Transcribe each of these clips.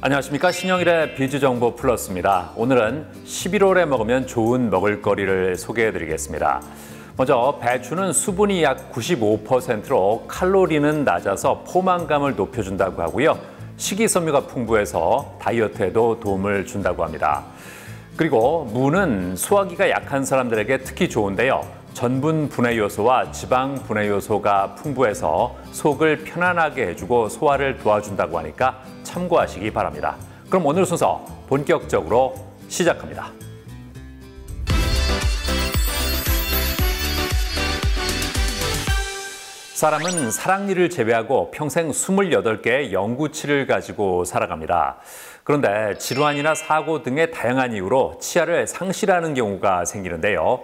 안녕하십니까. 신영일의 비즈정보 플러스입니다. 오늘은 11월에 먹으면 좋은 먹을거리를 소개해드리겠습니다. 먼저 배추는 수분이 약 95%로 칼로리는 낮아서 포만감을 높여준다고 하고요. 식이섬유가 풍부해서 다이어트에도 도움을 준다고 합니다. 그리고 무는 소화기가 약한 사람들에게 특히 좋은데요. 전분 분해 요소와 지방 분해 요소가 풍부해서 속을 편안하게 해주고 소화를 도와준다고 하니까 참고하시기 바랍니다. 그럼 오늘 순서 본격적으로 시작합니다. 사람은 사랑니를 제외하고 평생 28개의 영구치를 가지고 살아갑니다. 그런데 질환이나 사고 등의 다양한 이유로 치아를 상실하는 경우가 생기는데요.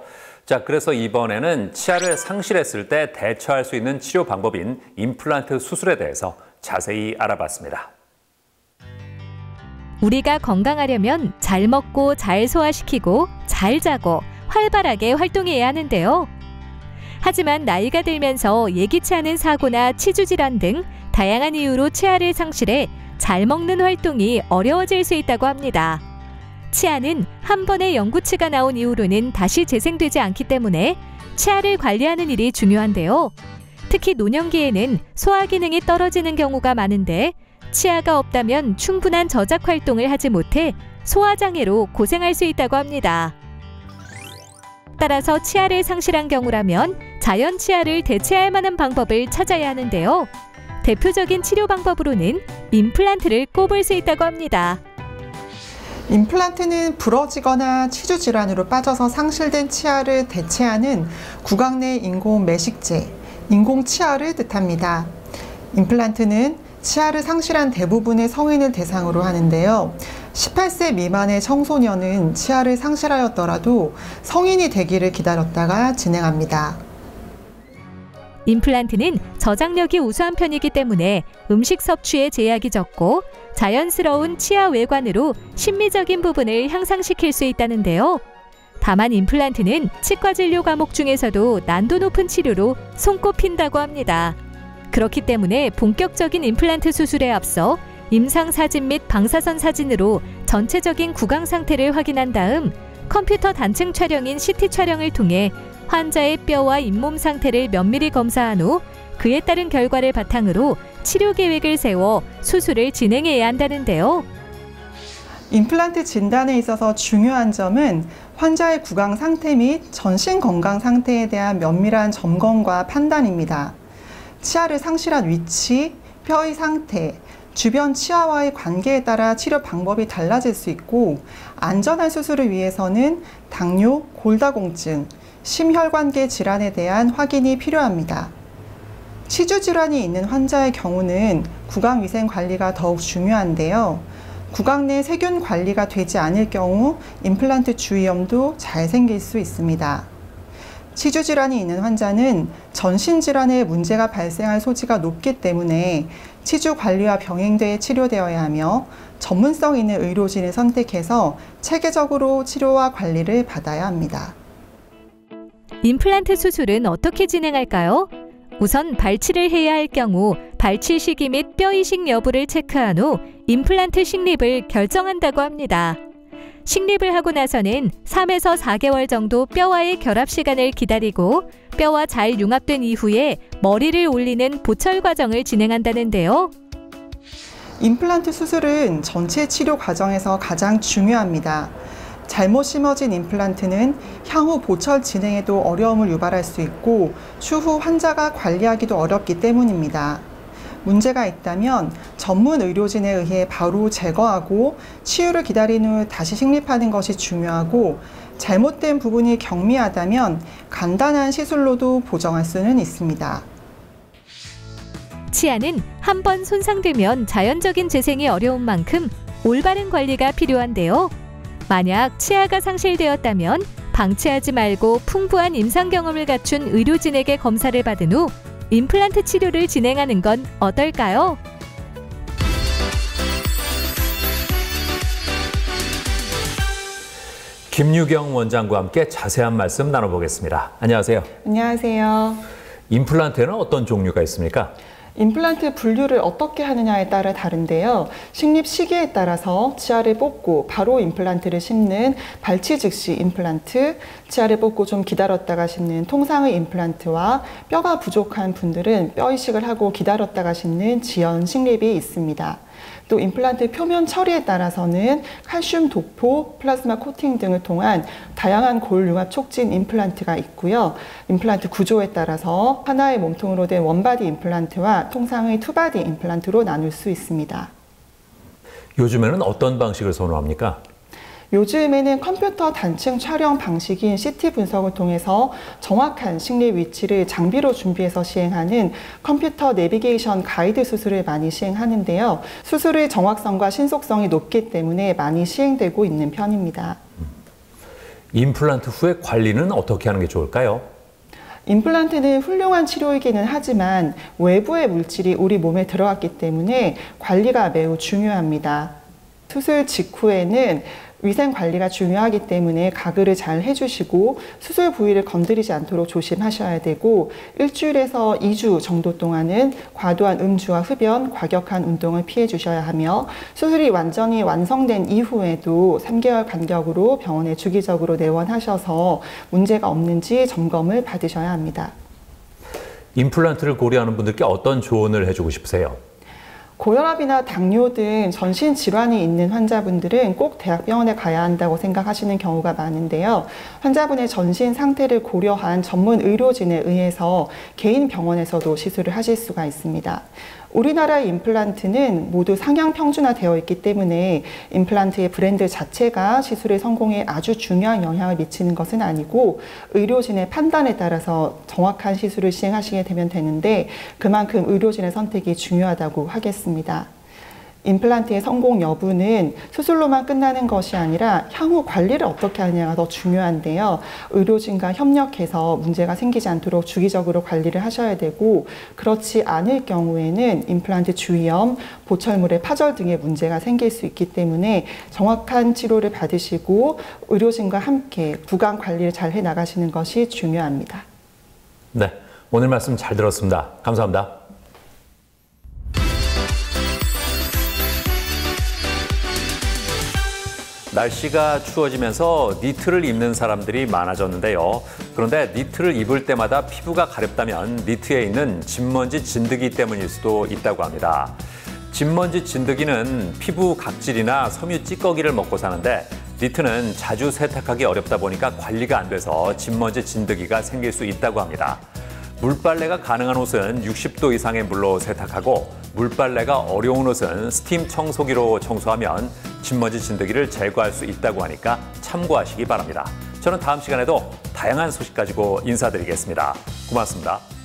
자, 그래서 이번에는 치아를 상실했을 때 대처할 수 있는 치료 방법인 임플란트 수술에 대해서 자세히 알아봤습니다. 우리가 건강하려면 잘 먹고 잘 소화시키고 잘 자고 활발하게 활동해야 하는데요. 하지만 나이가 들면서 예기치 않은 사고나 치주질환 등 다양한 이유로 치아를 상실해 잘 먹는 활동이 어려워질 수 있다고 합니다. 치아는 한 번의 영구치가 나온 이후로는 다시 재생되지 않기 때문에 치아를 관리하는 일이 중요한데요. 특히 노년기에는 소화 기능이 떨어지는 경우가 많은데 치아가 없다면 충분한 저작 활동을 하지 못해 소화장애로 고생할 수 있다고 합니다. 따라서 치아를 상실한 경우라면 자연 치아를 대체할 만한 방법을 찾아야 하는데요. 대표적인 치료 방법으로는 임플란트를 꼽을 수 있다고 합니다. 임플란트는 부러지거나 치주 질환으로 빠져서 상실된 치아를 대체하는 구강 내 인공 매식제, 인공 치아를 뜻합니다. 임플란트는 치아를 상실한 대부분의 성인을 대상으로 하는데요. 18세 미만의 청소년은 치아를 상실하였더라도 성인이 되기를 기다렸다가 진행합니다. 임플란트는 저장력이 우수한 편이기 때문에 음식 섭취에 제약이 적고 자연스러운 치아 외관으로 심미적인 부분을 향상시킬 수 있다는데요. 다만 임플란트는 치과 진료 과목 중에서도 난도 높은 치료로 손꼽힌다고 합니다. 그렇기 때문에 본격적인 임플란트 수술에 앞서 임상사진 및 방사선 사진으로 전체적인 구강 상태를 확인한 다음 컴퓨터 단층 촬영인 CT 촬영을 통해 환자의 뼈와 잇몸 상태를 면밀히 검사한 후 그에 따른 결과를 바탕으로 치료 계획을 세워 수술을 진행해야 한다는데요. 임플란트 진단에 있어서 중요한 점은 환자의 구강 상태 및 전신 건강 상태에 대한 면밀한 점검과 판단입니다. 치아를 상실한 위치, 뼈의 상태, 주변 치아와의 관계에 따라 치료 방법이 달라질 수 있고 안전한 수술을 위해서는 당뇨, 골다공증, 심혈관계 질환에 대한 확인이 필요합니다. 치주 질환이 있는 환자의 경우는 구강 위생 관리가 더욱 중요한데요. 구강 내 세균 관리가 되지 않을 경우 임플란트 주위염도 잘 생길 수 있습니다. 치주 질환이 있는 환자는 전신 질환에 문제가 발생할 소지가 높기 때문에 치주 관리와 병행돼 치료되어야 하며 전문성 있는 의료진을 선택해서 체계적으로 치료와 관리를 받아야 합니다. 임플란트 수술은 어떻게 진행할까요? 우선 발치를 해야 할 경우 발치 시기 및 뼈 이식 여부를 체크한 후 임플란트 식립을 결정한다고 합니다. 식립을 하고 나서는 3에서 4개월 정도 뼈와의 결합 시간을 기다리고 뼈와 잘 융합된 이후에 머리를 올리는 보철 과정을 진행한다는데요. 임플란트 수술은 전체 치료 과정에서 가장 중요합니다. 잘못 심어진 임플란트는 향후 보철 진행에도 어려움을 유발할 수 있고 추후 환자가 관리하기도 어렵기 때문입니다. 문제가 있다면 전문 의료진에 의해 바로 제거하고 치유를 기다린 후 다시 식립하는 것이 중요하고 잘못된 부분이 경미하다면 간단한 시술로도 보정할 수는 있습니다. 치아는 한 번 손상되면 자연적인 재생이 어려운 만큼 올바른 관리가 필요한데요. 만약 치아가 상실되었다면 방치하지 말고 풍부한 임상 경험을 갖춘 의료진에게 검사를 받은 후 임플란트 치료를 진행하는 건 어떨까요? 김유경 원장과 함께 자세한 말씀 나눠보겠습니다. 안녕하세요. 안녕하세요. 임플란트에는 어떤 종류가 있습니까? 임플란트 분류를 어떻게 하느냐에 따라 다른데요. 식립 시기에 따라서 치아를 뽑고 바로 임플란트를 심는 발치 즉시 임플란트, 치아를 뽑고 좀 기다렸다가 심는 통상의 임플란트와 뼈가 부족한 분들은 뼈 이식을 하고 기다렸다가 심는 지연 식립이 있습니다. 또 임플란트 표면 처리에 따라서는 칼슘 도포, 플라즈마 코팅 등을 통한 다양한 골 융합 촉진 임플란트가 있고요. 임플란트 구조에 따라서 하나의 몸통으로 된 원바디 임플란트와 통상의 투바디 임플란트로 나눌 수 있습니다. 요즘에는 어떤 방식을 선호합니까? 요즘에는 컴퓨터 단층 촬영 방식인 CT 분석을 통해서 정확한 식립 위치를 장비로 준비해서 시행하는 컴퓨터 내비게이션 가이드 수술을 많이 시행하는데요. 수술의 정확성과 신속성이 높기 때문에 많이 시행되고 있는 편입니다. 임플란트 후에 관리는 어떻게 하는 게 좋을까요? 임플란트는 훌륭한 치료이기는 하지만 외부의 물질이 우리 몸에 들어왔기 때문에 관리가 매우 중요합니다. 수술 직후에는 위생 관리가 중요하기 때문에 가글을 잘 해주시고 수술 부위를 건드리지 않도록 조심하셔야 되고 일주일에서 2주 정도 동안은 과도한 음주와 흡연, 과격한 운동을 피해 주셔야 하며 수술이 완전히 완성된 이후에도 3개월 간격으로 병원에 주기적으로 내원하셔서 문제가 없는지 점검을 받으셔야 합니다. 임플란트를 고려하는 분들께 어떤 조언을 해주고 싶으세요? 고혈압이나 당뇨 등 전신 질환이 있는 환자분들은 꼭 대학병원에 가야 한다고 생각하시는 경우가 많은데요. 환자분의 전신 상태를 고려한 전문 의료진에 의해서 개인 병원에서도 시술을 하실 수가 있습니다. 우리나라의 임플란트는 모두 상향 평준화되어 있기 때문에 임플란트의 브랜드 자체가 시술의 성공에 아주 중요한 영향을 미치는 것은 아니고 의료진의 판단에 따라서 정확한 시술을 시행하시게 되면 되는데 그만큼 의료진의 선택이 중요하다고 하겠습니다. 임플란트의 성공 여부는 수술로만 끝나는 것이 아니라 향후 관리를 어떻게 하느냐가 더 중요한데요. 의료진과 협력해서 문제가 생기지 않도록 주기적으로 관리를 하셔야 되고 그렇지 않을 경우에는 임플란트 주위염, 보철물의 파절 등의 문제가 생길 수 있기 때문에 정확한 치료를 받으시고 의료진과 함께 구강 관리를 잘 해나가시는 것이 중요합니다. 네, 오늘 말씀 잘 들었습니다. 감사합니다. 날씨가 추워지면서 니트를 입는 사람들이 많아졌는데요. 그런데 니트를 입을 때마다 피부가 가렵다면 니트에 있는 진먼지 진드기 때문일 수도 있다고 합니다. 진먼지 진드기는 피부 각질이나 섬유 찌꺼기를 먹고 사는데 니트는 자주 세탁하기 어렵다 보니까 관리가 안 돼서 진먼지 진드기가 생길 수 있다고 합니다. 물빨래가 가능한 옷은 60도 이상의 물로 세탁하고 물빨래가 어려운 옷은 스팀 청소기로 청소하면 진먼지 진드기를 제거할 수 있다고 하니까 참고하시기 바랍니다. 저는 다음 시간에도 다양한 소식 가지고 인사드리겠습니다. 고맙습니다.